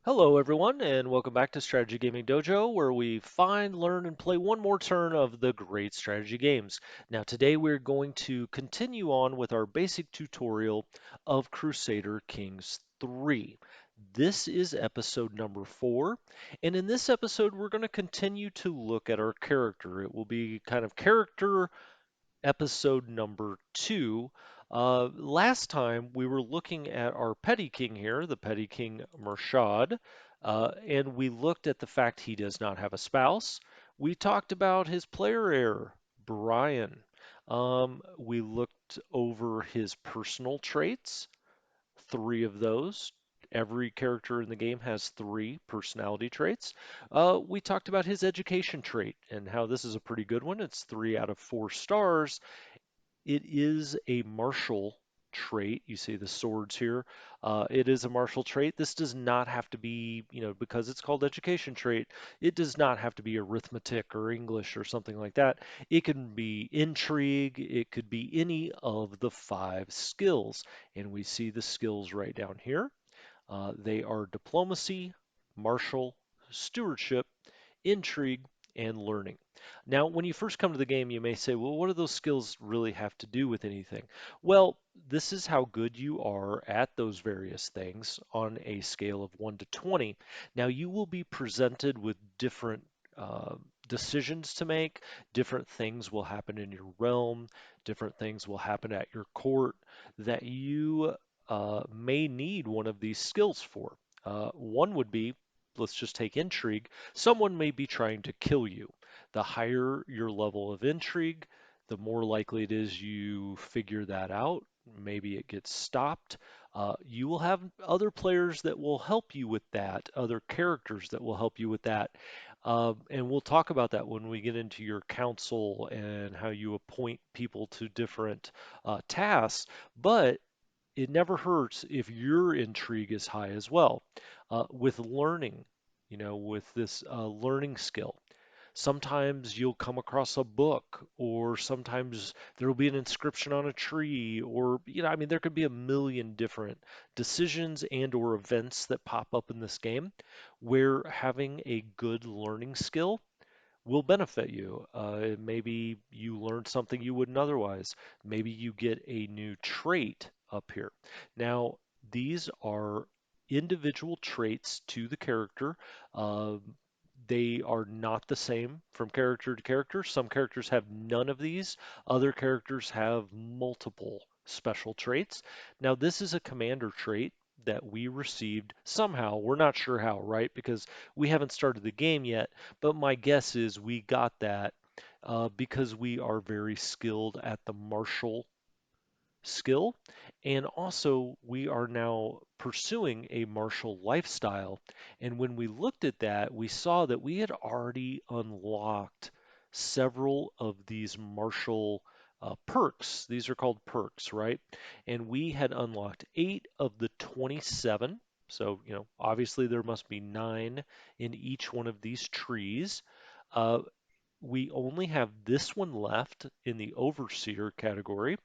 Hello, everyone, and welcome back to Strategy Gaming Dojo, where we find, learn, and play one more turn of the great strategy games. Now, today we're going to continue on with our basic tutorial of Crusader Kings III. This is episode number 4, and in this episode, we're going to continue to look at our character. It will be kind of character episode number 2. Last time we were looking at our petty king here, the petty king Murshad, and we looked at the fact he does not have a spouse. We talked about his player heir, Brian. We looked over his personal traits, 3 of those. Every character in the game has 3 personality traits. We talked about his education trait and how this is a pretty good one. It's 3 out of 4 stars. It is a martial trait. You see the swords here. It is a martial trait. This does not have to be, because it's called education trait, it does not have to be arithmetic or English or something like that. It can be intrigue. It could be any of the 5 skills. And we see the skills right down here. They are diplomacy, martial, stewardship, intrigue, and learning. Now, when you first come to the game, you may say, well, what do those skills really have to do with anything? Well, this is how good you are at those various things on a scale of 1 to 20. Now, you will be presented with different uh, decisions to make. Different things will happen in your realm. Different things will happen at your court that you may need one of these skills for. One would be, let's just take intrigue. Someone may be trying to kill you. The higher your level of intrigue, the more likely it is you figure that out. Maybe it gets stopped. You will have other players that will help you with that, other characters that will help you with that. And we'll talk about that when we get into your council and how you appoint people to different tasks. But it never hurts if your intrigue is high as well. With learning, with this learning skill, sometimes you'll come across a book, or sometimes there will be an inscription on a tree, or, I mean, there could be a million different decisions and or events that pop up in this game where having a good learning skill will benefit you. Maybe you learned something you wouldn't otherwise. Maybe you get a new trait up here. Now, these are individual traits to the character. Um, they are not the same from character to character. Some characters have none of these, other characters have multiple special traits. Now, this is a commander trait that we received somehow. We're not sure how, right? Because we haven't started the game yet, but my guess is we got that because we are very skilled at the martial skill. And also, we are now pursuing a martial lifestyle. And when we looked at that, we saw that we had already unlocked several of these martial perks. These are called perks, right? And we had unlocked 8 of the 27. So, obviously there must be 9 in each one of these trees. Uh, we only have this one left in the overseer category.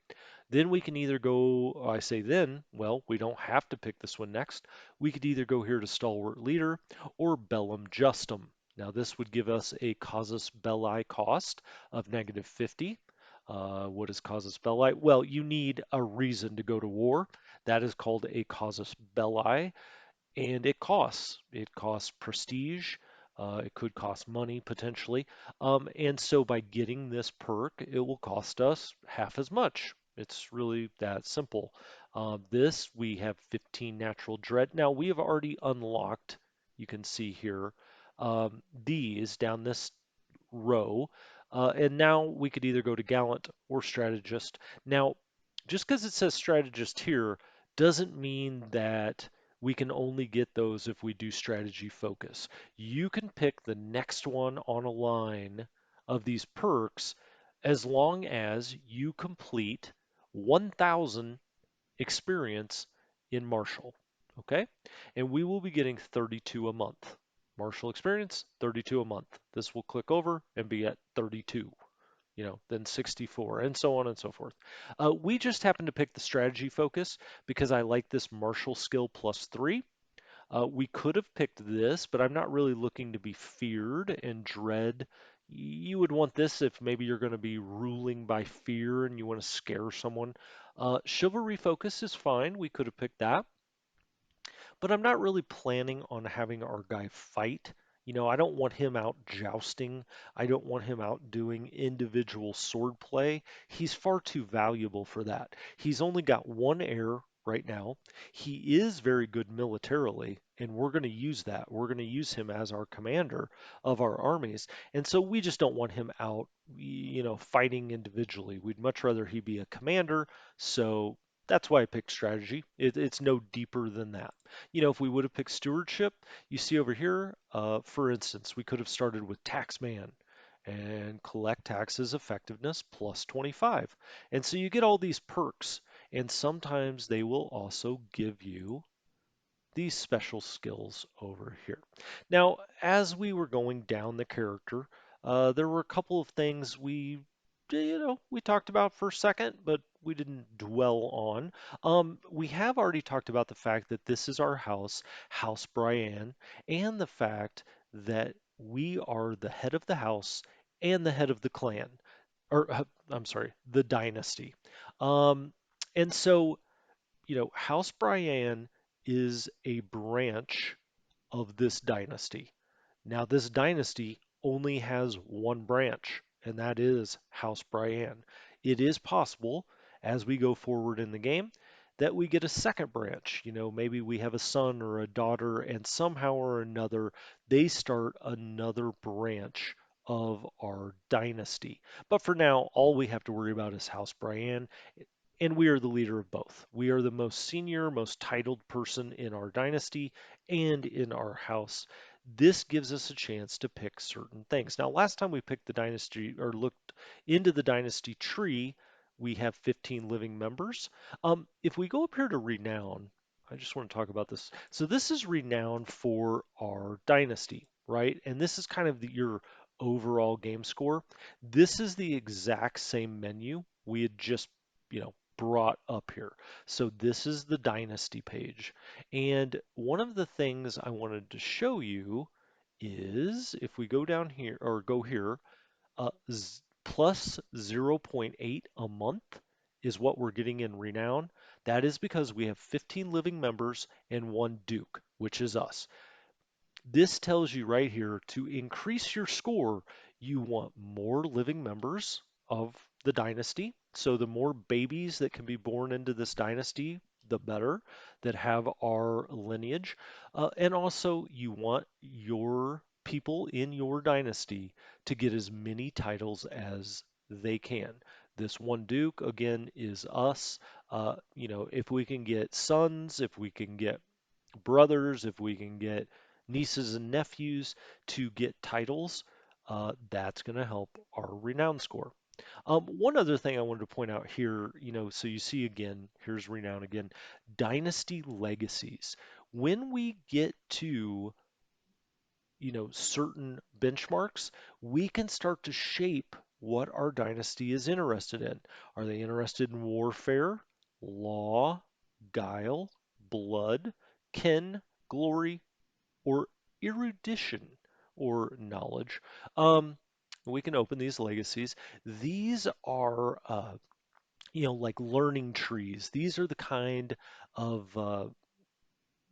Then we can either go, I say then, well, we don't have to pick this one next. We could either go here to Stalwart Leader or Bellum Justum. Now this would give us a Casus Belli cost of -50. What is Casus Belli? Well, you need a reason to go to war. That is called a Casus Belli, and it costs. It costs prestige. It could cost money potentially. And so by getting this perk, it will cost us half as much. It's really that simple. This, we have 15 natural dread. Now we have already unlocked, you can see here, these down this row. And now we could either go to Gallant or Strategist. Now, just because it says Strategist here doesn't mean that we can only get those if we do Strategy Focus. You can pick the next one on a line of these perks as long as you complete 1,000 experience in Martial. Okay? And we will be getting 32 a month. Martial experience, 32 a month. This will click over and be at 32, then 64, and so on and so forth. We just happen to pick the strategy focus because I like this martial skill +3. We could have picked this, but I'm not really looking to be feared and dread. You would want this if maybe you're going to be ruling by fear and you want to scare someone. Chivalry focus is fine. We could have picked that, but I'm not really planning on having our guy fight. I don't want him out jousting. I don't want him out doing individual sword play. He's far too valuable for that. He's only got one heir right now. He is very good militarily, and we're going to use that. We're going to use him as our commander of our armies. And so we just don't want him out, fighting individually. We'd much rather he be a commander. So that's why I picked strategy. It's no deeper than that. If we would have picked stewardship, you see over here, for instance, we could have started with taxman and collect taxes effectiveness plus 25. And so you get all these perks, and sometimes they will also give you these special skills over here. Now, as we were going down the character, there were a couple of things we talked about for a second, but we didn't dwell on. We have already talked about the fact that this is our house, House Brienne, and the fact that we are the head of the house and the head of the clan, or I'm sorry, the dynasty. Um, and so House Brienne is a branch of this dynasty. Now, this dynasty only has one branch, and that is House Brienne. It is possible, as we go forward in the game, that we get a second branch. Maybe we have a son or a daughter, and somehow or another, they start another branch of our dynasty. But for now, all we have to worry about is House Brienne, and we are the leader of both. We are the most senior, most titled person in our dynasty and in our house. This gives us a chance to pick certain things. Now, last time we picked the dynasty or looked into the dynasty tree, we have 15 living members. If we go up here to renown, I just want to talk about this. So this is renown for our dynasty, right? And this is kind of your overall game score. This is the exact same menu we had just, brought up here. So this is the dynasty page. And one of the things I wanted to show you is if we go down here or go here, plus 0.8 a month is what we're getting in renown. That is because we have 15 living members and one duke, which is us. This tells you right here to increase your score, you want more living members of the dynasty. So the more babies that can be born into this dynasty, the better, that have our lineage. And also, you want your people in your dynasty to get as many titles as they can. This one duke, again, is us. If we can get sons, if we can get brothers, if we can get nieces and nephews to get titles, that's going to help our renown score. One other thing I wanted to point out here, so you see again, here's renown again, dynasty legacies. When we get to certain benchmarks, we can start to shape what our dynasty is interested in. Are they interested in warfare, law, guile, blood, kin, glory, or erudition or knowledge? Um, we can open these legacies. These are, like learning trees. These are the kind of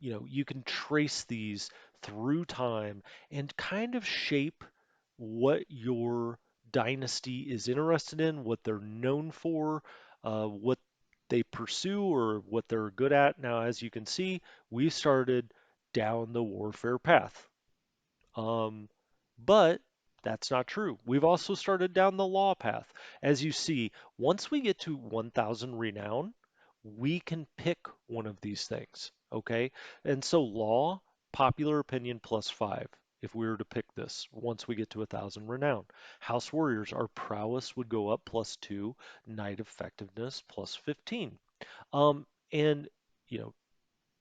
you can trace these through time and kind of shape what your dynasty is interested in, what they're known for, what they pursue, or what they're good at. Now, as you can see, we started down the warfare path. Um, but that's not true. We've also started down the law path. As you see, once we get to 1,000 renown, we can pick one of these things, okay? And so law, popular opinion plus 5, if we were to pick this once we get to 1,000 renown. House warriors, our prowess would go up plus 2, knight effectiveness plus 15. And, you know,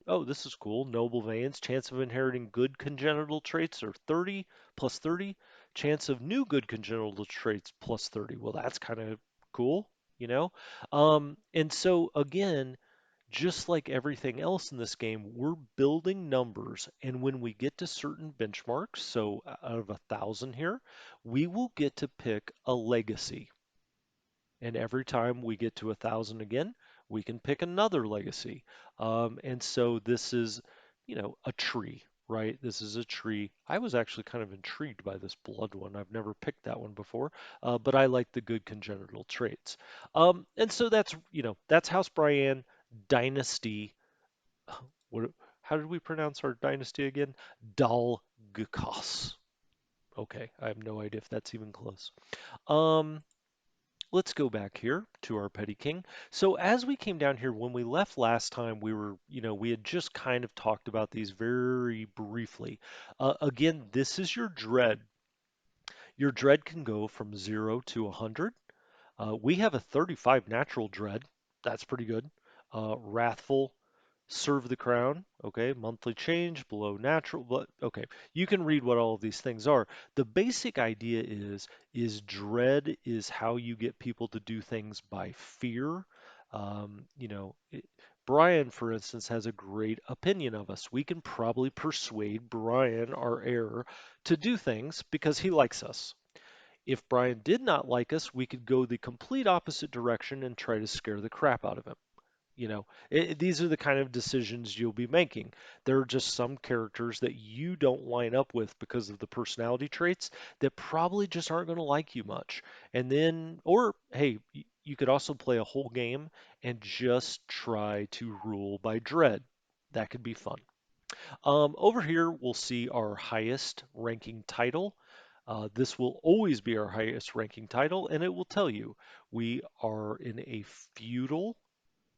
oh, this is cool. Noble veins. Chance of inheriting good congenital traits are 30 plus 30. Chance of new good congenital traits plus 30. Well, that's kind of cool, you know? And so again, just like everything else in this game, we're building numbers, and when we get to certain benchmarks, so out of 1,000 here, we will get to pick a legacy. And every time we get to 1,000 again, we can pick another legacy. And so this is, a tree, right? This is a tree. I was actually kind of intrigued by this blood one. I've never picked that one before, but I like the good congenital traits. And so that's House Brienne Dynasty. What, how did we pronounce our dynasty again? Dalgakos. Okay, I have no idea if that's even close. Um, Let's go back here to our petty king. So as we came down here, when we left last time, we had just kind of talked about these very briefly. Again, this is your dread. Your dread can go from 0 to 100. We have a 35 natural dread. That's pretty good. Wrathful, serve the crown. Okay, monthly change, below natural. But okay, you can read what all of these things are. The basic idea is dread is how you get people to do things by fear. Brian, for instance, has a great opinion of us. We can probably persuade Brian, our heir, to do things because he likes us. If Brian did not like us, we could go the complete opposite direction and try to scare the crap out of him. These are the kind of decisions you'll be making. There are just some characters that you don't line up with because of the personality traits that probably just aren't going to like you much. And then, or hey, you could also play a whole game and just try to rule by dread. That could be fun. Over here, we'll see our highest ranking title. This will always be our highest ranking title, and it will tell you we are in a feudal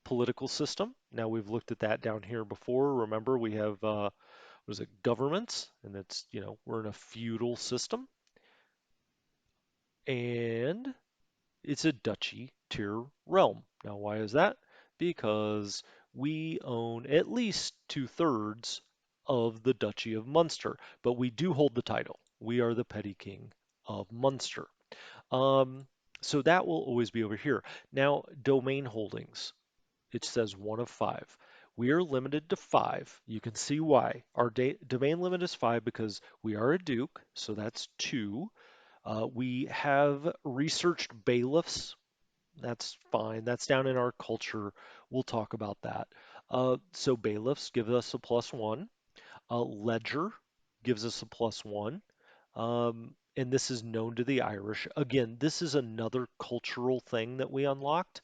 political system. Now we've looked at that down here before. Remember, we have what is it, governments, and we're in a feudal system, and it's a duchy tier realm. Now, why is that? Because we own at least 2/3 of the Duchy of Munster, but we do hold the title. We are the petty king of Munster. Um, so that will always be over here. Now, domain holdings. It says 1 of 5. We are limited to 5. You can see why. Our domain limit is 5 because we are a duke, so that's 2. We have researched bailiffs. That's fine. That's down in our culture. We'll talk about that. So bailiffs give us a +1. Ledger gives us a +1. And this is known to the Irish. Again, this is another cultural thing that we unlocked.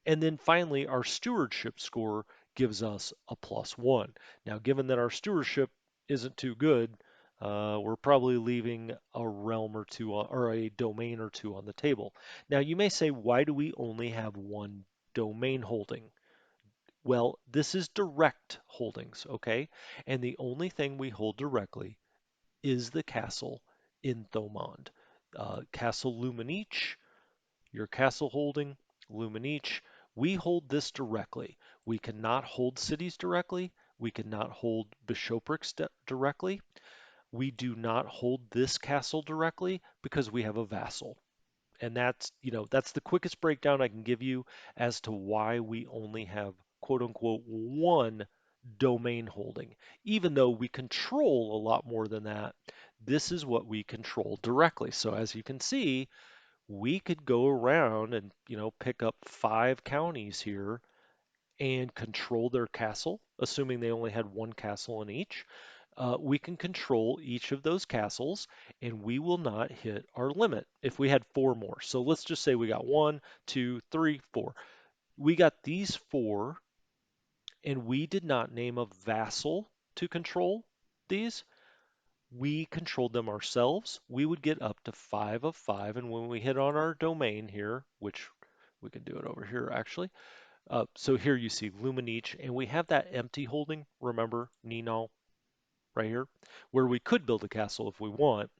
And then finally, our stewardship score gives us a +1. Now, given that our stewardship isn't too good, we're probably leaving a realm or two or a domain or two on the table. Now, you may say, why do we only have one domain holding? Well, this is direct holdings, okay? And the only thing we hold directly is the castle in Thomond. Castle Luminich, your castle holding, Luminich, we hold this directly. We cannot hold cities directly. We cannot hold bishoprics directly. We do not hold this castle directly because we have a vassal. And that's the quickest breakdown I can give you as to why we only have quote unquote one domain holding. Even though we control a lot more than that, this is what we control directly. So as you can see, we could go around and pick up 5 counties here and control their castle, assuming they only had one castle in each. We can control each of those castles and we will not hit our limit if we had 4 more. So let's just say we got 1, 2, 3, 4. We got these 4 and we did not name a vassal to control these. We controlled them ourselves. We would get up to 5 of 5. And when we hit on our domain here, which we can do it over here actually. So here you see Luminich, and we have that empty holding, remember, Nino, right here, where we could build a castle if we want.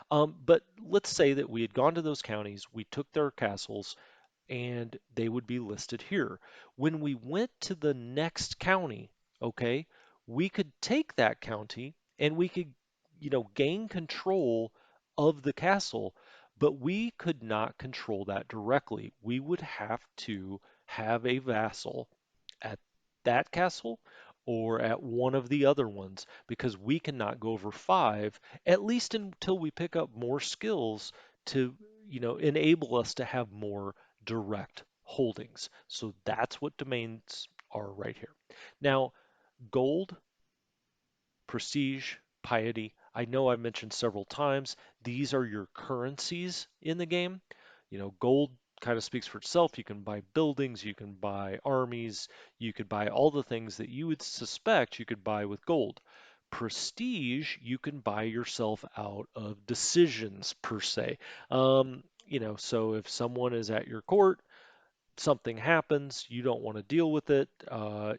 But let's say that we had gone to those counties, we took their castles, and they would be listed here. When we went to the next county, okay, we could take that county and we could, gain control of the castle, but we could not control that directly. We would have to have a vassal at that castle or at one of the other ones because we cannot go over 5, at least until we pick up more skills to, enable us to have more direct holdings. So that's what domains are right here. Now, gold, prestige, piety. I know I mentioned several times, these are your currencies in the game. Gold kind of speaks for itself. You can buy buildings, you can buy armies, you could buy all the things that you would suspect you could buy with gold. Prestige, you can buy yourself out of decisions per se. So if someone is at your court, something happens, you don't want to deal with it,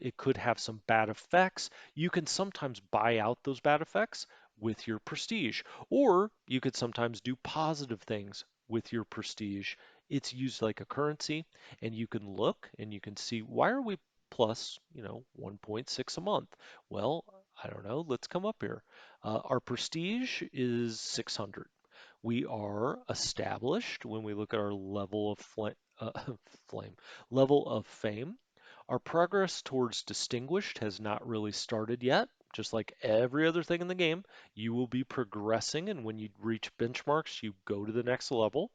it could have some bad effects. You can sometimes buy out those bad effects with your prestige, or you could sometimes do positive things with your prestige. It's used like a currency, and you can look and you can see why are we plus, 1.6 a month? Well, I don't know. Let's come up here. Our prestige is 600. We are established when we look at our level of flame, level of fame. Our progress towards distinguished has not really started yet. Just like every other thing in the game, you will be progressing, and when you reach benchmarks, you go to the next level.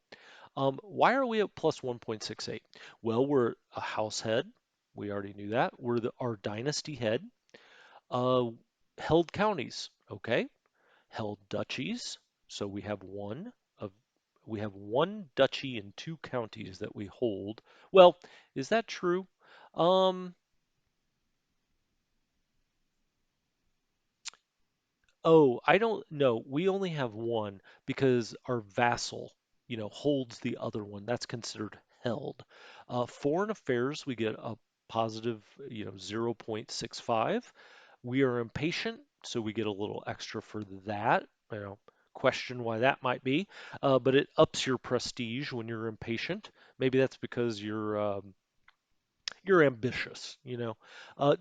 Why are we at plus 1.68? Well, we're a house head. We already knew that. We're our dynasty head. Uh, Held counties. Okay, held duchies. So we have one duchy and two counties that we hold. Well, is that true? Um, oh, I don't know. We only have one because our vassal, holds the other one. That's considered held. Foreign affairs, we get a positive, 0.65. We are impatient, so we get a little extra for that. Question why that might be, but it ups your prestige when you're impatient. Maybe that's because you're ambitious.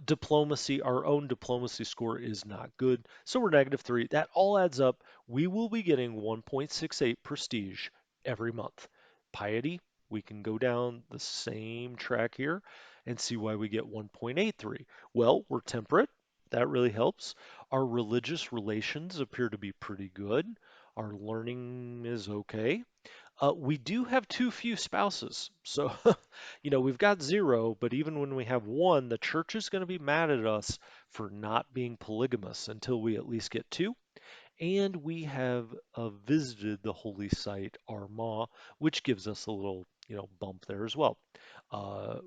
Diplomacy, our own diplomacy score is not good, so we're -3. That all adds up. We will be getting 1.68 prestige every month. Piety, we can go down the same track here and see why we get 1.83. Well, we're temperate. That really helps. Our religious relations appear to be pretty good. Our learning is okay. We do have too few spouses. So, we've got 0, but even when we have 1, the church is going to be mad at us for not being polygamous until we at least get 2. And we have visited the holy site Armagh, which gives us a little, bump there as well.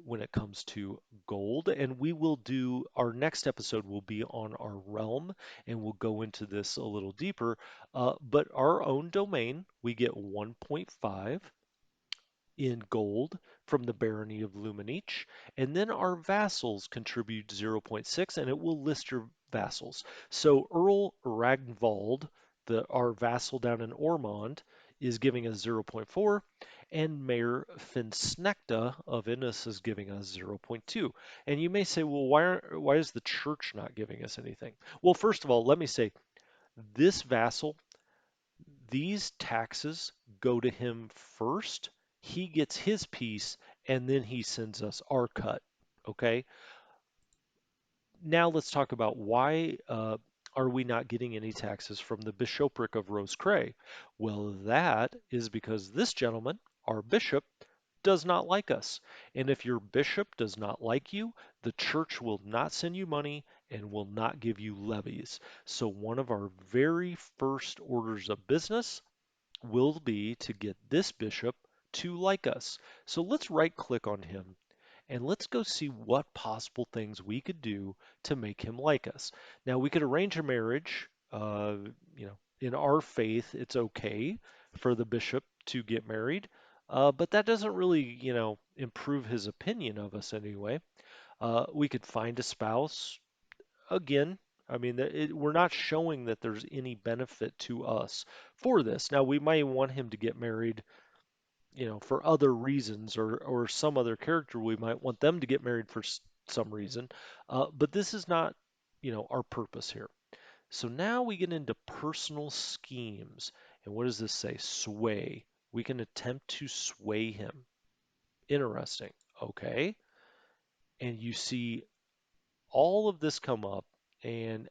When it comes to gold, and we will do our next episode will be on our realm, and we'll go into this a little deeper. But our own domain, we get 1.5 in gold from the barony of Luminich, and then our vassals contribute 0.6, and it will list your vassals. So Earl Ragnvald, our vassal down in Ormond, is giving us 0.4, and Mayor Finsnecta of Innis is giving us 0.2. And you may say, well, why is the church not giving us anything? Well, first of all, let me say this vassal, these taxes go to him first. He gets his piece, and then he sends us our cut. Okay. Now let's talk about why are we not getting any taxes from the bishopric of Roscrea? Well, that is because this gentleman, our bishop, does not like us. And if your bishop does not like you, the church will not send you money and will not give you levies. So one of our very first orders of business will be to get this bishop to like us. So let's right click on him and let's go see what possible things we could do to make him like us. Now, we could arrange a marriage. In our faith, it's okay for the bishop to get married, but that doesn't really, improve his opinion of us anyway. We could find a spouse. Again, I mean, we're not showing that there's any benefit to us for this. Now, we might want him to get married, for other reasons, or some other character, we might want them to get married for some reason. But this is not, our purpose here. So now we get into personal schemes. And what does this say? Sway. We can attempt to sway him. Interesting. Okay. And you see all of this come up, and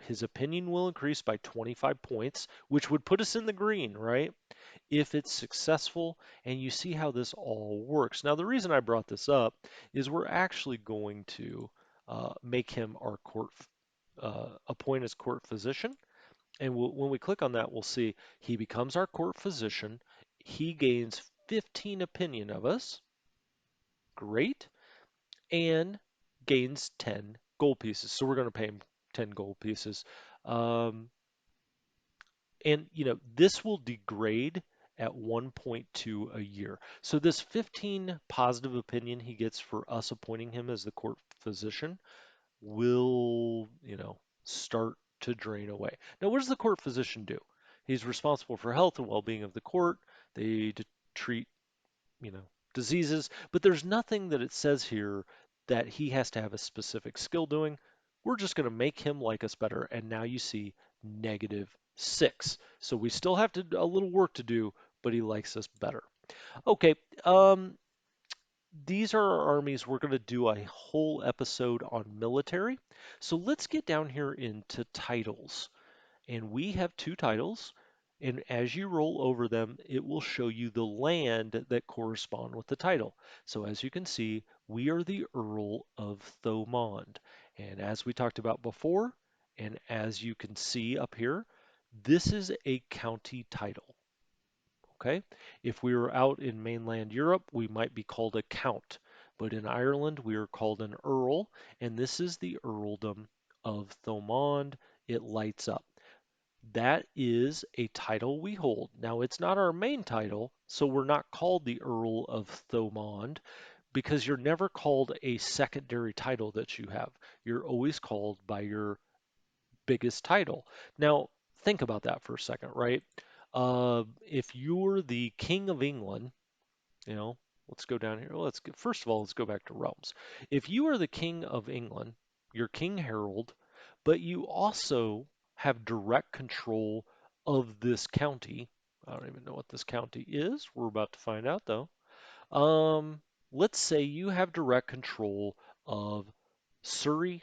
his opinion will increase by 25 points, which would put us in the green, right? If it's successful, and you see how this all works. Now, the reason I brought this up is we're actually going to make him our appoint as court physician. And when we click on that, we'll see he becomes our court physician. He gains 15 opinion of us. Great. And gains 10 gold pieces. So we're going to pay him 10 gold pieces. Um, and this will degrade at 1.2 a year. So this 15 positive opinion he gets for us appointing him as the court physician will, start to drain away. Now, what does the court physician do? He's responsible for health and well-being of the court. They treat you know, diseases, but there's nothing that it says here that he has to have a specific skill doing. We're just going to make him like us better. And now you see -6. So we still have a little work to do, but he likes us better. Okay, these are our armies. We're going to do a whole episode on military. So let's get down here into titles. And we have two titles, and as you roll over them, it will show you the land that correspond with the title. So as you can see, we are the Earl of Thomond. And as we talked about before, and as you can see up here, this is a county title. Okay? If we were out in mainland Europe, we might be called a count. But in Ireland, we are called an earl, and this is the earldom of Thomond. It lights up. That is a title we hold. Now, it's not our main title, so we're not called the Earl of Thomond because you're never called a secondary title that you have. You're always called by your biggest title. Now, think about that for a second, right? If you're the King of England, you know, let's go down here. First of all, let's go back to realms. If you are the King of England, you're King Harold, but you also have direct control of this county. I don't even know what this county is. We're about to find out though. Um, let's say you have direct control of Surrey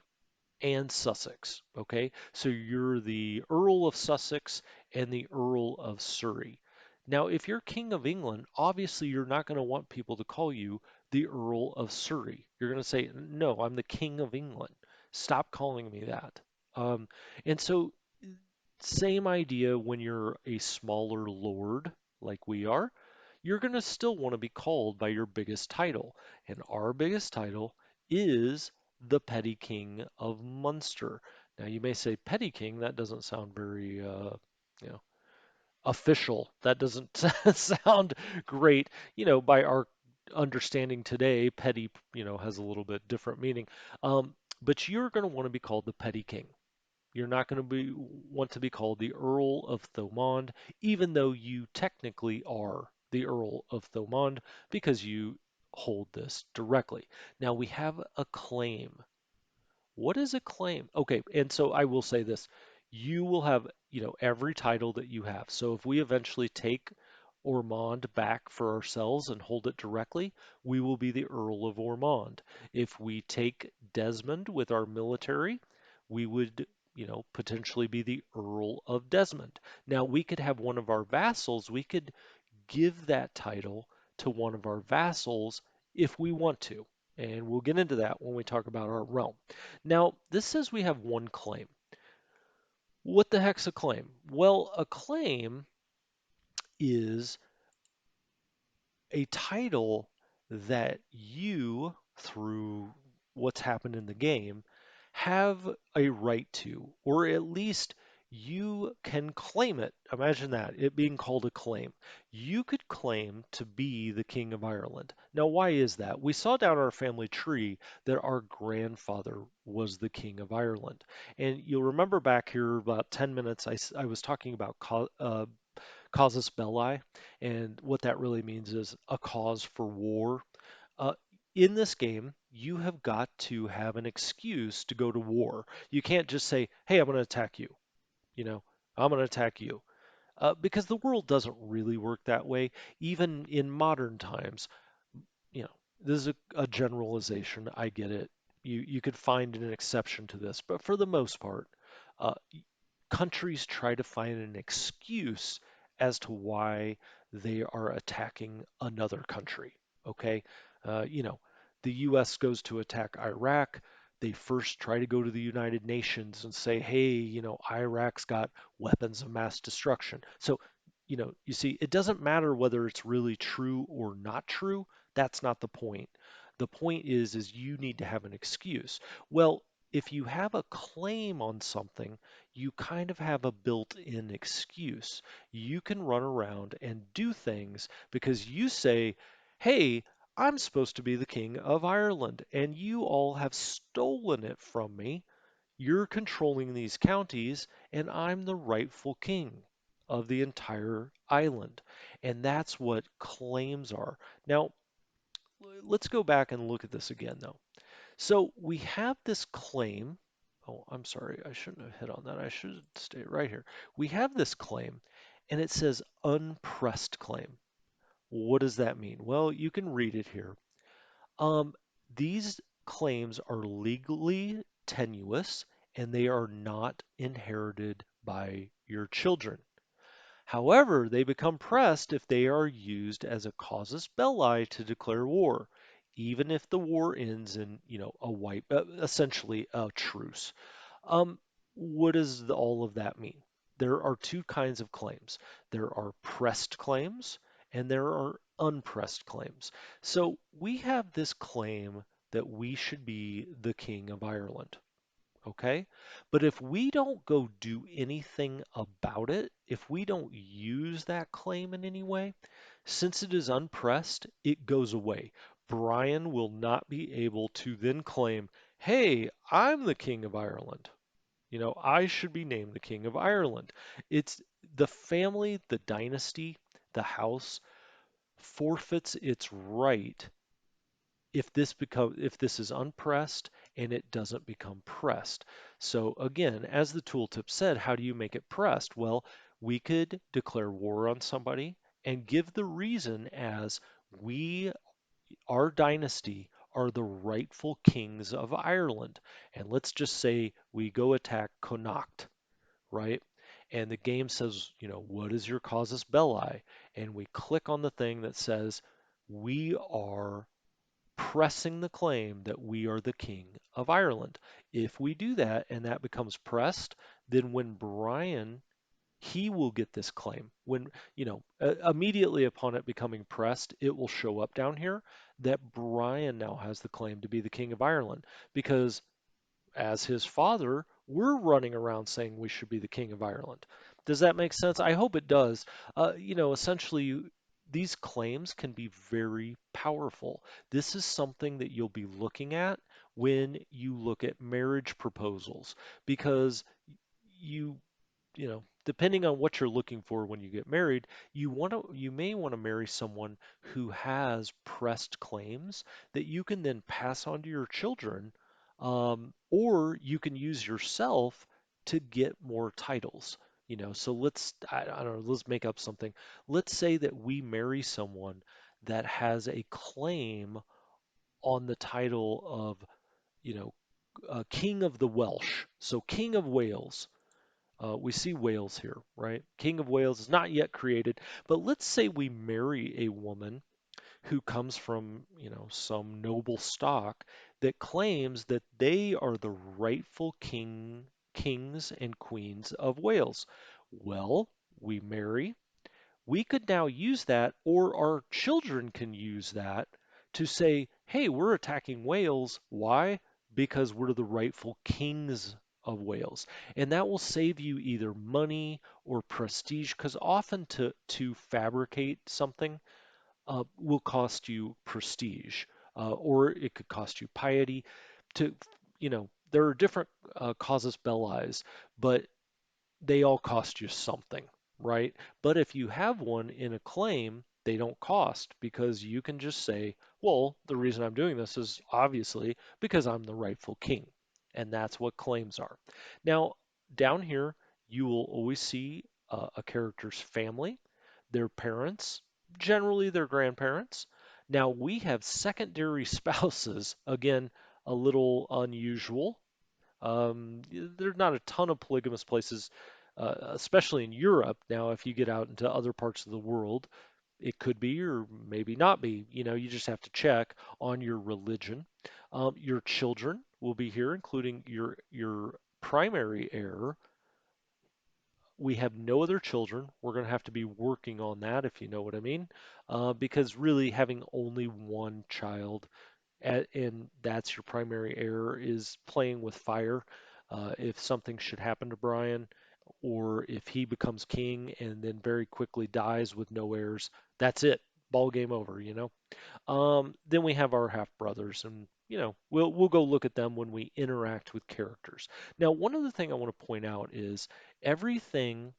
and Sussex. Okay, so you're the Earl of Sussex and the Earl of Surrey. Now, if you're King of England, obviously you're not going to want people to call you the Earl of Surrey. You're going to say, no, I'm the King of England. Stop calling me that. Um, and so, same idea when you're a smaller lord like we are, you're going to still want to be called by your biggest title. And our biggest title is the Petty King of Munster. Now, you may say Petty King, that doesn't sound very, you know, official. That doesn't sound great. By our understanding today, petty, has a little bit different meaning. But you're going to want to be called the Petty King. You're not going to want to be called the Earl of Thomond, even though you technically are the Earl of Thomond because you hold this directly. Now we have a claim. What is a claim? Okay, and so I will say this. You will have, every title that you have. So if we eventually take Ormond back for ourselves and hold it directly, we will be the Earl of Ormond. If we take Desmond with our military, we would, potentially be the Earl of Desmond. Now, we could have one of our vassals, we could give that title to one of our vassals if we want to. And we'll get into that when we talk about our realm. Now, this says we have one claim. What the heck's a claim? Well, a claim is a title that you, through what's happened in the game, have a right to, or at least you can claim it. Imagine that, it being called a claim. You could claim to be the King of Ireland. Now, why is that? We saw down our family tree that our grandfather was the King of Ireland. And you'll remember back here about 10 minutes, I was talking about casus belli, and what that really means is a cause for war. Uh, in this game, you have got to have an excuse to go to war. You can't just say, "Hey, I'm going to attack you." You know, I'm going to attack you. Because the world doesn't really work that way. Even in modern times, this is a generalization. I get it. You could find an exception to this, but for the most part, uh, countries try to find an excuse as to why they are attacking another country. Okay. You know, the US goes to attack Iraq. They first try to go to the United Nations and say, hey, Iraq's got weapons of mass destruction. So, you see, it doesn't matter whether it's really true or not true. That's not the point. The point is you need to have an excuse. Well, if you have a claim on something, you kind of have a built-in excuse. You can run around and do things because you say, hey, I'm supposed to be the king of Ireland, and you all have stolen it from me. You're controlling these counties, and I'm the rightful king of the entire island. And that's what claims are. Now, let's go back and look at this again, though. So we have this claim. Oh, I'm sorry. I shouldn't have hit on that. I should stay right here. We have this claim, and it says unpressed claim. What does that mean? Well, you can read it here. Um, these claims are legally tenuous, and they are not inherited by your children. However, they become pressed if they are used as a casus belli to declare war, even if the war ends in, essentially a truce. Um, what does all of that mean? There are two kinds of claims. There are pressed claims and there are unpressed claims. So we have this claim that we should be the king of Ireland. Okay? But if we don't go do anything about it, if we don't use that claim in any way, since it is unpressed, it goes away. Brian will not be able to then claim, hey, I'm the king of Ireland. I should be named the king of Ireland. It's the family, the dynasty, the house forfeits its right if this is unpressed and it doesn't become pressed. So again, as the tooltip said, how do you make it pressed? Well, we could declare war on somebody and give the reason as we, our dynasty, are the rightful kings of Ireland. And let's just say we go attack Connacht, right? And the game says, what is your casus belli? And we click on the thing that says, we are pressing the claim that we are the king of Ireland. If we do that and that becomes pressed, then when Brian he will get this claim. When, immediately upon it becoming pressed, it will show up down here that Brian now has the claim to be the king of Ireland because as his father, we're running around saying we should be the king of Ireland. Does that make sense? I hope it does. Essentially, these claims can be very powerful. This is something that you'll be looking at when you look at marriage proposals because you depending on what you're looking for when you get married, you may want to marry someone who has pressed claims that you can then pass on to your children, or you can use yourself to get more titles. So I don't know, let's make up something. Let's say that we marry someone that has a claim on the title of, you know, King of the Welsh, so King of Wales. We see Wales here, right? King of Wales is not yet created, but let's say we marry a woman who comes from, some noble stock that claims that they are the rightful kings and queens of Wales. Well, we marry, we could now use that, or our children can use that to say, hey, we're attacking Wales. Why? Because we're the rightful kings of Wales. And that will save you either money or prestige, because often to fabricate something will cost you prestige, or it could cost you piety. There are different casus belli, but they all cost you something, right? But if you have one in a claim, they don't cost because you can just say, well, the reason I'm doing this is obviously because I'm the rightful king. And that's what claims are. Now, down here, you will always see a character's family, their parents, generally their grandparents. Now, we have secondary spouses. Again, a little unusual. There's not a ton of polygamous places, especially in Europe. Now, if you get out into other parts of the world, it could be or maybe not be. You just have to check on your religion. Your children will be here, including your primary heir. We have no other children. We're going to have to be working on that, if you know what I mean, because really having only one child and that's your primary heir is playing with fire. If something should happen to Brian, or if he becomes king and then very quickly dies with no heirs, that's it. Ball game over. Then we have our half brothers, and we'll go look at them when we interact with characters. Now, one other thing I want to point out is everything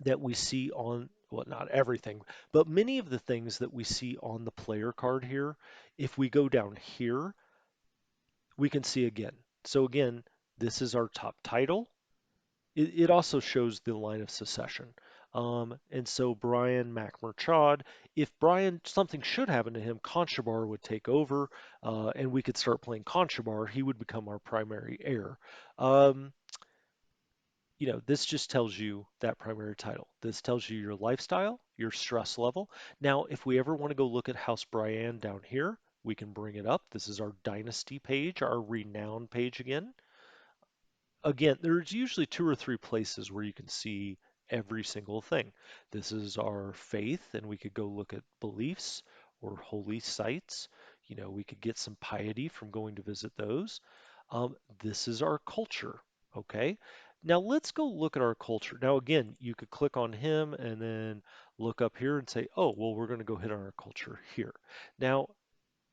that we see on, well, not everything, but many of the things that we see on the player card here, if we go down here, we can see again. So again, this is our top title. It also shows the line of succession. And so Brian MacMurchad, if Brian, something should happen to him, Conchobar would take over, and we could start playing Conchobar. He would become our primary heir. Um, this just tells you that primary title. This tells you your lifestyle, your stress level. Now, if we ever want to go look at House Brienne down here, we can bring it up. This is our dynasty page, our renown page again. Again, there's usually two or three places where you can see every single thing. This is our faith, and we could go look at beliefs or holy sites. We could get some piety from going to visit those. This is our culture, okay? Now let's go look at our culture. Now again, you could click on him and then look up here and say, oh, well, we're going to go hit on our culture here. Now,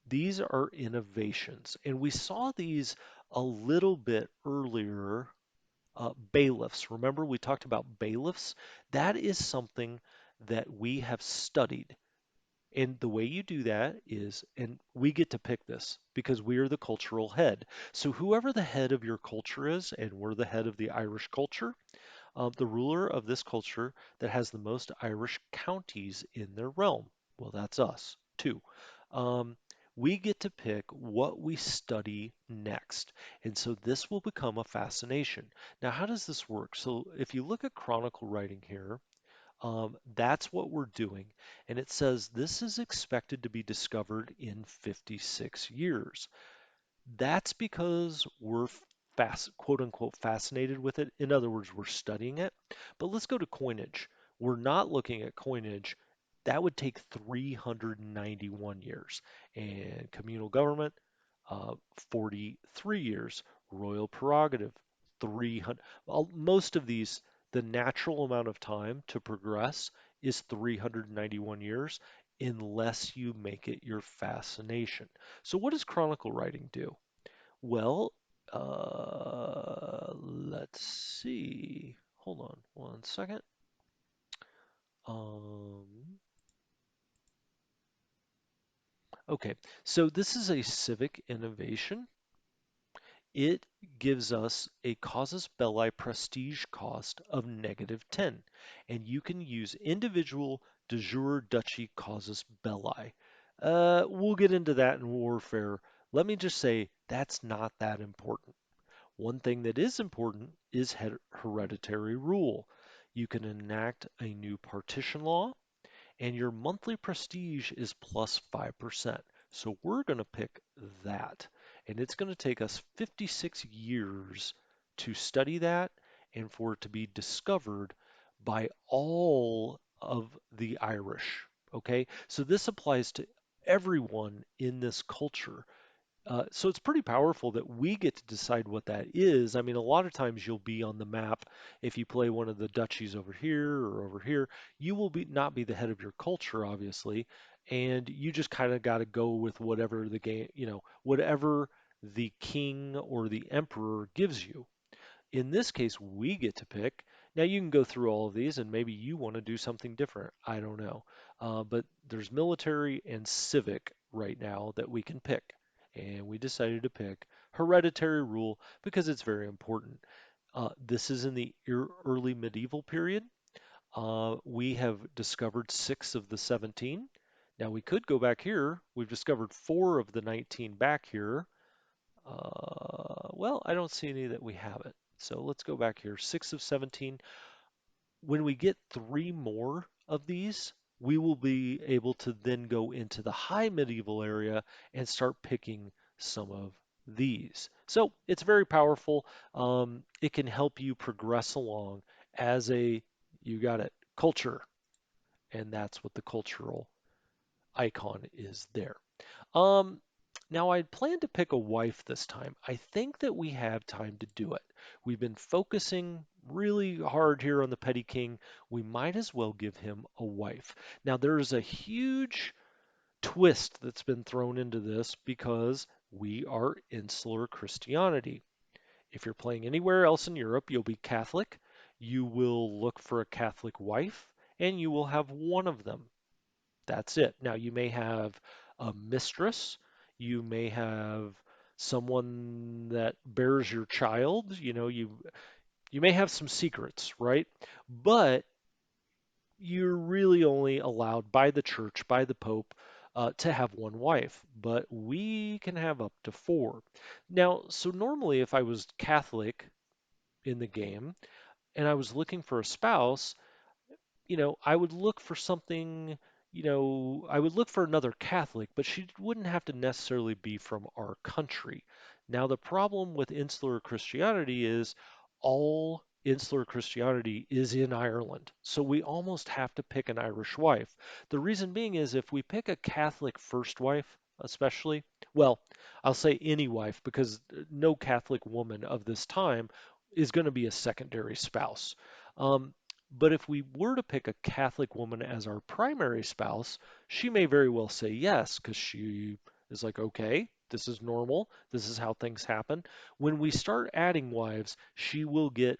these are innovations, and we saw these a little bit earlier. Bailiffs. Remember, we talked about bailiffs? That is something that we have studied. And the way you do that is, and we get to pick this because we are the cultural head. So, whoever the head of your culture is, and we're the head of the Irish culture, the ruler of this culture that has the most Irish counties in their realm. Well, that's us, too. Um, we get to pick what we study next. And so this will become a fascination. Now, how does this work? So, if you look at chronicle writing here, that's what we're doing. And it says this is expected to be discovered in 56 years. That's because we're quote unquote fascinated with it. In other words, we're studying it. But let's go to coinage. We're not looking at coinage. That would take 391 years. And communal government, 43 years. Royal prerogative, 300. Well, most of these, the natural amount of time to progress is 391 years unless you make it your fascination. So what does chronicle writing do? Well, let's see. Hold on one second. Um, okay, so this is a civic innovation. It gives us a casus belli prestige cost of -10, and you can use individual de jure duchy casus belli. We'll get into that in warfare. Let me just say that's not that important. One thing that is important is hereditary rule. You can enact a new partition law, and your monthly prestige is plus 5%. So we're going to pick that. And it's going to take us 56 years to study that and for it to be discovered by all of the Irish. Okay, so this applies to everyone in this culture. So it's pretty powerful that we get to decide what that is. I mean, a lot of times you'll be on the map if you play one of the duchies over here or over here. You will be not be the head of your culture, obviously, and you just kind of got to go with whatever the game, whatever the king or the emperor gives you. In this case, we get to pick. Now you can go through all of these and maybe you want to do something different. I don't know. But there's military and civic right now that we can pick. And we decided to pick hereditary rule because it's very important. This is in the early medieval period. We have discovered 6 of the 17. Now we could go back here. We've discovered 4 of the 19 back here. Well, I don't see any that we have it. So let's go back here. 6 of 17. When we get three more of these, we will be able to then go into the high medieval area and start picking some of these. So it's very powerful. It can help you progress along as you got it, culture, and that's what the cultural icon is there. Um, Now I'd planned to pick a wife this time. I think that we have time to do it. We've been focusing really hard here on the Petty King. We might as well give him a wife. Now there's a huge twist that's been thrown into this because we are insular Christianity. If you're playing anywhere else in Europe, you'll be Catholic. You will look for a Catholic wife, and you will have one of them. That's it. Now, you may have a mistress, you may have someone that bears your child, you may have some secrets, right? But you're really only allowed by the church, by the Pope, to have one wife, but we can have up to four. Now, so normally if I was Catholic in the game and I was looking for a spouse, I would look for something, I would look for another Catholic, but she wouldn't have to necessarily be from our country. Now, the problem with insular Christianity is all insular Christianity is in Ireland. So we almost have to pick an Irish wife. The reason being is if we pick a Catholic first wife, especially, well, I'll say any wife because no Catholic woman of this time is going to be a secondary spouse. Um, but if we were to pick a Catholic woman as our primary spouse, she may very well say yes, because she is like, okay, this is normal. This is how things happen. When we start adding wives, she will get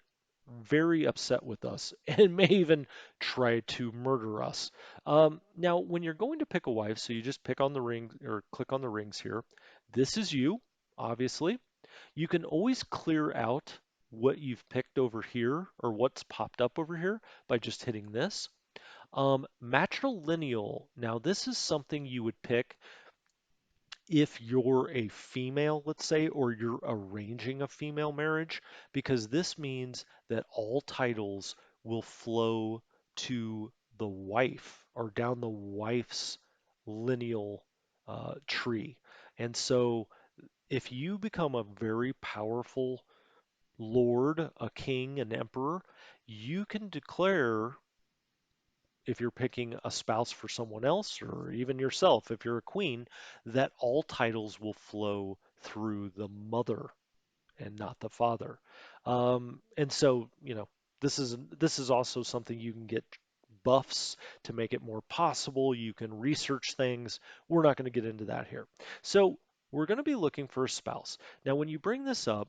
very upset with us and may even try to murder us. Now, when you're going to pick a wife, so you just pick on the ring or click on the rings here. This is you, obviously. You can always clear out what you've picked over here or what's popped up over here by just hitting this. Matrilineal. Now, this is something you would pick if you're a female, let's say, or you're arranging a female marriage, because this means that all titles will flow to the wife or down the wife's lineal tree. And so if you become a very powerful lord, a king, an emperor, you can declare if you're picking a spouse for someone else or even yourself, if you're a queen, that all titles will flow through the mother and not the father. And so, this is also something you can get buffs to make it more possible. You can research things. We're not going to get into that here. So we're going to be looking for a spouse. Now, when you bring this up,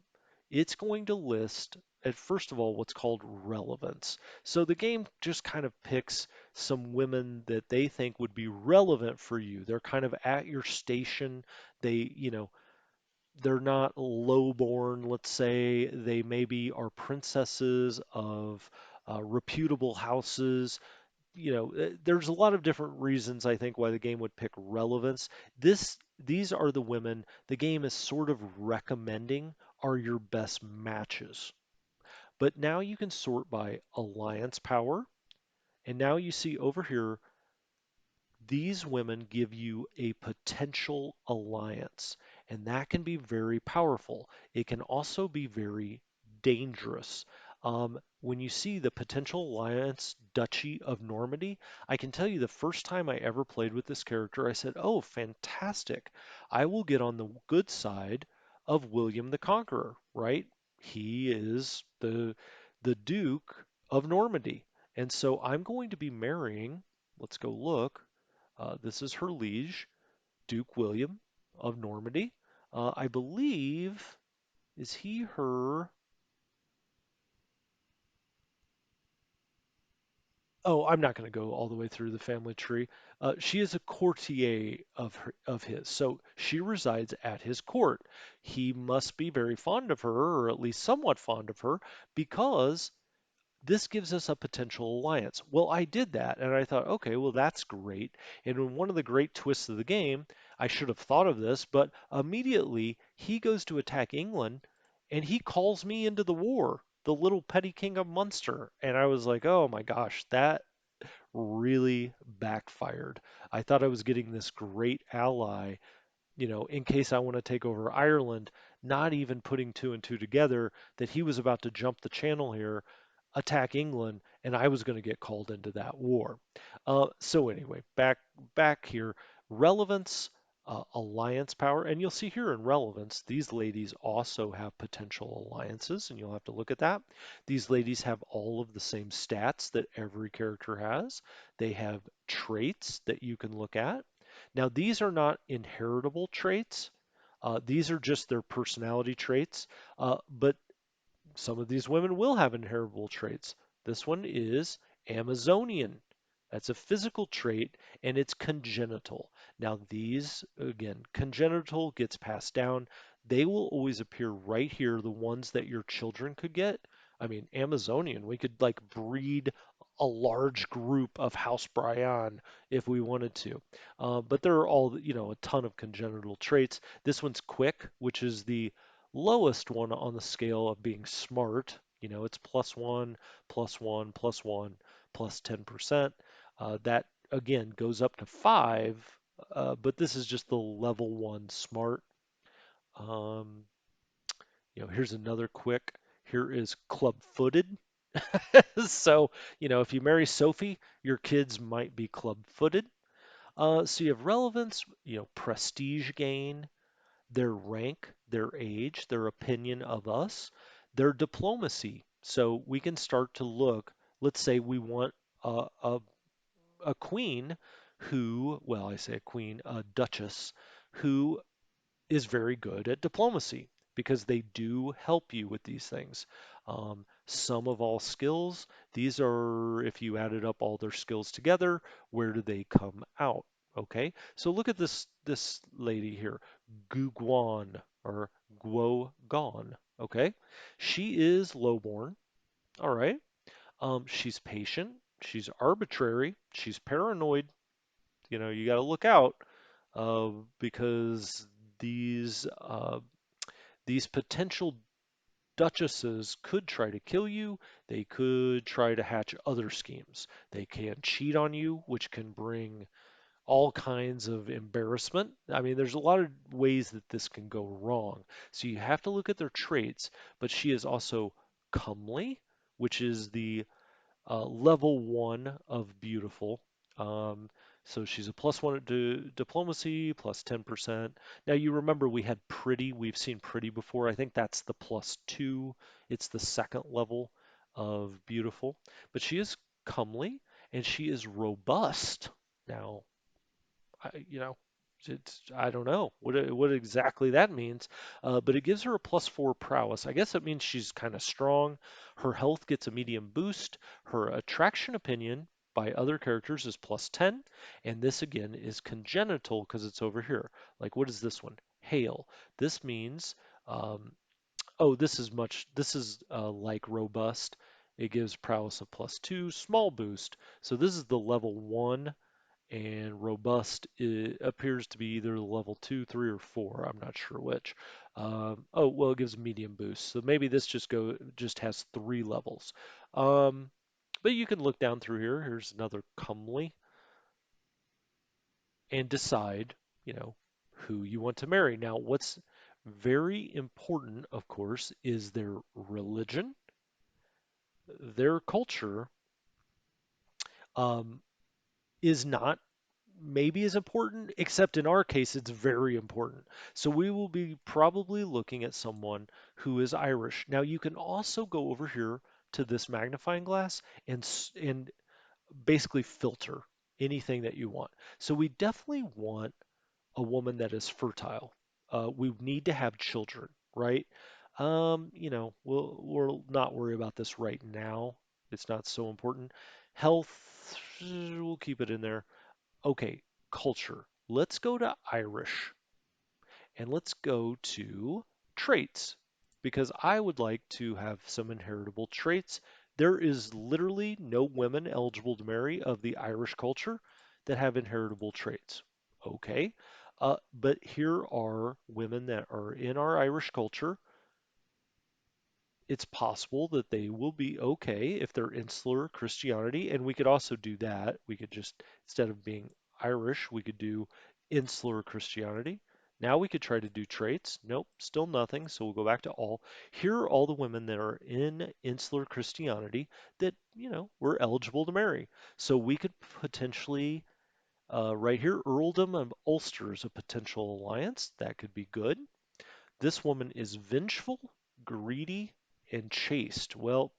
it's going to list at first of all what's called relevance. So the game just kind of picks some women that they think would be relevant for you. They're kind of at your station. They're not lowborn, let's say. They maybe are princesses of reputable houses. There's a lot of different reasons I think why the game would pick relevance. These are the women the game is sort of recommending are your best matches. But now you can sort by alliance power, and now you see over here these women give you a potential alliance, and that can be very powerful. It can also be very dangerous. When you see the potential alliance Duchy of Normandy, I can tell you the first time I ever played with this character, I said, "Oh, fantastic. I will get on the good side of William the Conqueror," right? He is the Duke of Normandy. And so I'm going to be marrying, let's go look. This is her liege, Duke William of Normandy. I believe, is he her? Oh, I'm not going to go all the way through the family tree. She is a courtier of his, so she resides at his court. He must be very fond of her, or at least somewhat fond of her, because this gives us a potential alliance. Well, I did that and I thought, okay, well, that's great. And in one of the great twists of the game, I should have thought of this, but immediately he goes to attack England and he calls me into the war, the little petty king of Munster. And I was like, oh my gosh, that really backfired. I thought I was getting this great ally, in case I want to take over Ireland, not even putting two and two together that he was about to jump the channel here, attack England, and I was going to get called into that war. So anyway, back here, relevance, alliance power, and you'll see here in relevance, these ladies also have potential alliances, and you'll have to look at that. These ladies have all of the same stats that every character has. They have traits that you can look at. Now, these are not inheritable traits. These are just their personality traits. But some of these women will have inheritable traits. This one is Amazonian. That's a physical trait and it's congenital. Now, these, again, congenital gets passed down. They will always appear right here, the ones that your children could get. I mean, Amazonian, we could like breed a large group of House Bryan if we wanted to. But there are all, a ton of congenital traits. This one's quick, which is the lowest one on the scale of being smart. It's plus one, plus one, plus one, plus 10%. That again goes up to five, but this is just the level one smart. Um, here's another quick. Here is club-footed. So, if you marry Sophie, your kids might be club-footed. So you have relevance, prestige gain, their rank, their age, their opinion of us, their diplomacy. So we can start to look, let's say we want a, a, a queen who, well, I say a queen, a duchess, who is very good at diplomacy because they do help you with these things. Sum of all skills, these are, if you added up all their skills together, where do they come out? Okay, so look at this lady here, Gu Guan or Guo Gon. Okay, she is lowborn. All right, she's patient. She's arbitrary. She's paranoid. You got to look out uh, because these uh, these potential duchesses could try to kill you. They could try to hatch other schemes. They can cheat on you, which can bring all kinds of embarrassment. I mean, there's a lot of ways that this can go wrong. So you have to look at their traits, but she is also comely, which is the level one of beautiful. Um, so she's a plus one to diplomacy, plus 10%. Now you remember we had pretty, we've seen pretty before. I think that's the plus two. It's the second level of beautiful. But she is comely and she is robust. Now, I don't know what exactly that means, but it gives her a plus four prowess. I guess it means she's kind of strong. Her health gets a medium boost. Her attraction opinion by other characters is plus 10, and this again is congenital because it's over here. Like, what is this one? Hail. This means, um, oh, this is like robust. It gives prowess of plus two, small boost. So this is the level one and robust appears to be either level two, three, or four. I'm not sure which. Oh, well, it gives a medium boost, so maybe this just has three levels. Um, but you can look down through here. Here's another comely, and decide, you know, who you want to marry. Now, what's very important, of course, is their religion, their culture. Um, is not maybe as important, except in our case, it's very important. So we will be probably looking at someone who is Irish. Now you can also go over here to this magnifying glass and basically filter anything that you want. So we definitely want a woman that is fertile. We need to have children, right? We'll not worry about this right now. It's not so important. Health, we'll keep it in there. Okay, culture. Let's go to Irish and let's go to traits because I would like to have some inheritable traits There is literally no women eligible to marry of the Irish culture that have inheritable traits. Okay. But here are women that are in our Irish culture. It's possible that they will be okay if they're insular Christianity. And we could also do that. We could just, instead of being Irish, we could do insular Christianity. Now we could try to do traits. Nope, still nothing. So we'll go back to all. Here are all the women that are in insular Christianity that, were eligible to marry. So we could potentially, right here, Earldom of Ulster is a potential alliance. That could be good. This woman is vengeful, greedy, and chaste. Well,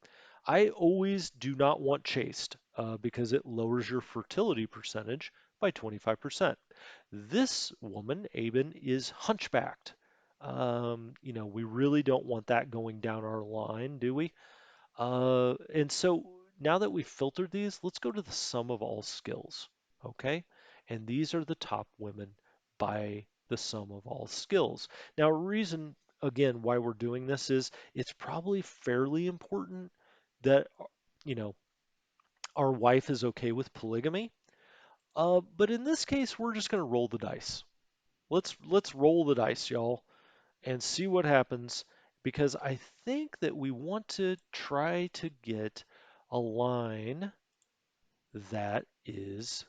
I always do not want chaste because it lowers your fertility percentage by 25%. This woman, Aben, is hunchbacked. We really don't want that going down our line, do we? And so now that we've filtered these, let's go to the sum of all skills, okay? And these are the top women by the sum of all skills. Now, a reason, again, why we're doing this is it's probably fairly important that, you know, our wife is okay with polygamy. But in this case, we're just going to roll the dice. Let's roll the dice, y'all, and see what happens because I think that we want to try to get a line that is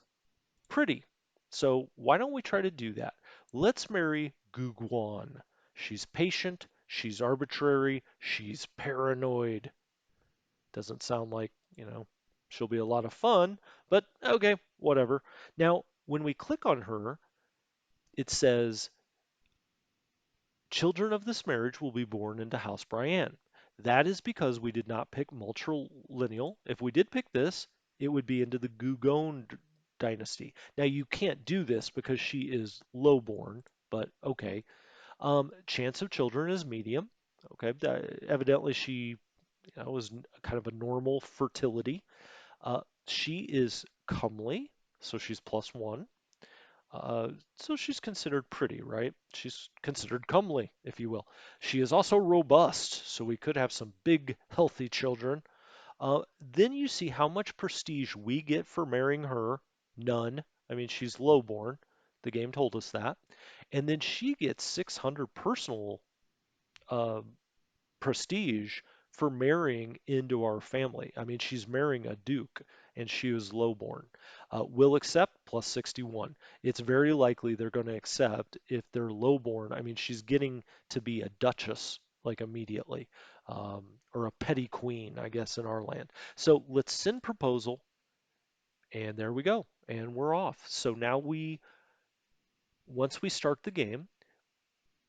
pretty. So why don't we try to do that? Let's marry Guguan. She's patient, she's arbitrary, she's paranoid. Doesn't sound like, she'll be a lot of fun, but okay, whatever. Now, when we click on her, it says children of this marriage will be born into House Brienne. That is because we did not pick matrilineal. If we did pick this, it would be into the Gugon dynasty. Now you can't do this because she is lowborn, but okay. Chance of children is medium. Okay, evidently she was kind of a normal fertility. She is comely, so she's +1. So she's considered pretty, right? She's considered comely, if you will. She is also robust, so we could have some big, healthy children. Then you see how much prestige we get for marrying her. None. I mean, she's lowborn. The game told us that. And then she gets 600 personal uh, prestige for marrying into our family. I mean, she's marrying a duke and she was lowborn. Will accept +61. It's very likely they're going to accept if they're lowborn. I mean, she's getting to be a duchess like immediately, or a petty queen, I guess, in our land. So let's send proposal, and there we go, and we're off. So now once we start the game,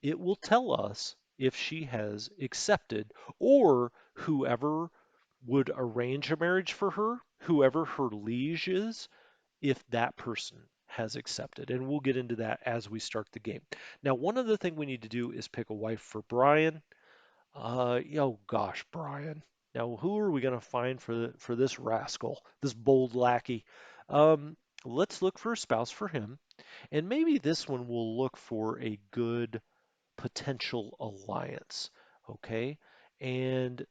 it will tell us if she has accepted or whoever would arrange a marriage for her, whoever her liege is, if that person has accepted. And we'll get into that as we start the game. Now, one other thing we need to do is pick a wife for Brian. Oh gosh, Brian. Now, who are we going to find for this rascal, this bold lackey? Let's look for a spouse for him. And maybe this one will look for a good potential alliance. Okay, and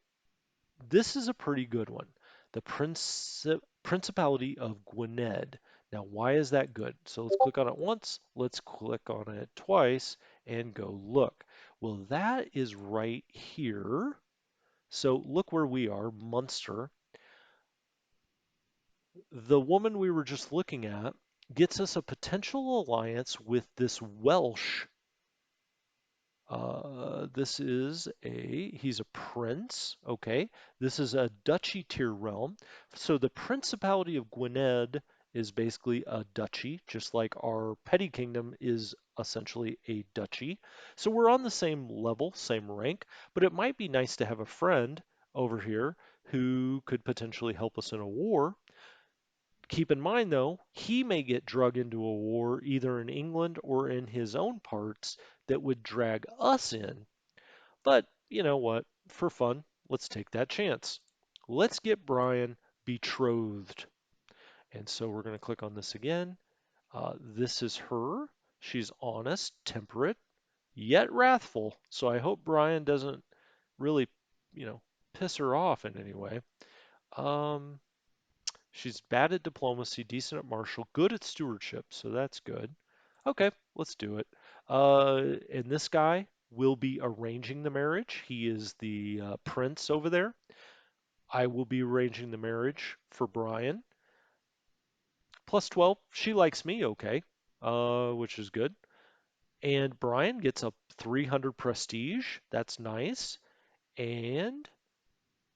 this is a pretty good one. The Principality of Gwynedd. Now, why is that good? So let's click on it once, let's click on it twice, and go look. Well, that is right here. So look where we are, Munster. The woman we were just looking at gets us a potential alliance with this Welsh. He's a prince, okay? This is a duchy tier realm. So the Principality of Gwynedd is basically a duchy, just like our petty kingdom is essentially a duchy. So we're on the same level, same rank, but it might be nice to have a friend over here who could potentially help us in a war. Keep in mind, though, he may get drug into a war either in England or in his own parts that would drag us in. But you know what? For fun, let's take that chance. Let's get Brian betrothed. And so we're going to click on this again. This is her. She's honest, temperate, yet wrathful. So I hope Brian doesn't really, you know, piss her off in any way. Um, she's bad at diplomacy, decent at martial, good at stewardship, so that's good. Okay, let's do it. And this guy will be arranging the marriage. He is the prince over there. I will be arranging the marriage for Brian. Plus 12, she likes me okay, which is good. And Brian gets a 300 prestige. That's nice. And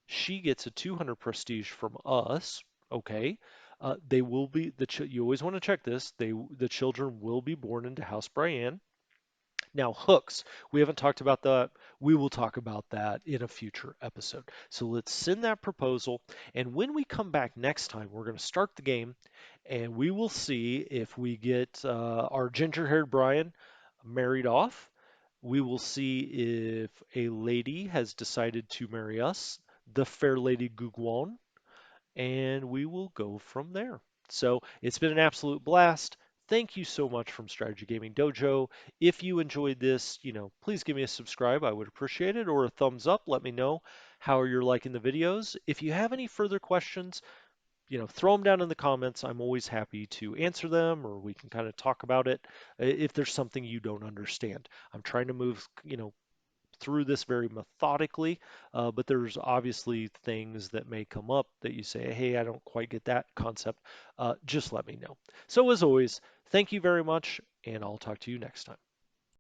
she gets a 200 prestige from us. Okay. They will be you always want to check this. The children will be born into House Brienne. Now, hooks. We haven't talked about that. We will talk about that in a future episode. So let's send that proposal. And when we come back next time, we're going to start the game and we will see if we get our ginger haired Brian married off. We will see if a lady has decided to marry us, the fair lady Gugwon, and we will go from there. So it's been an absolute blast. Thank you so much from Strategy Gaming Dojo. If you enjoyed this, please give me a subscribe. I would appreciate it, or a thumbs up. Let me know how you're liking the videos. If you have any further questions, throw them down in the comments. I'm always happy to answer them, or we can kind of talk about it if there's something you don't understand. I'm trying to move, through this very methodically, but there's obviously things that may come up that you say, hey, I don't quite get that concept. Just let me know. So, as always, thank you very much, and I'll talk to you next time.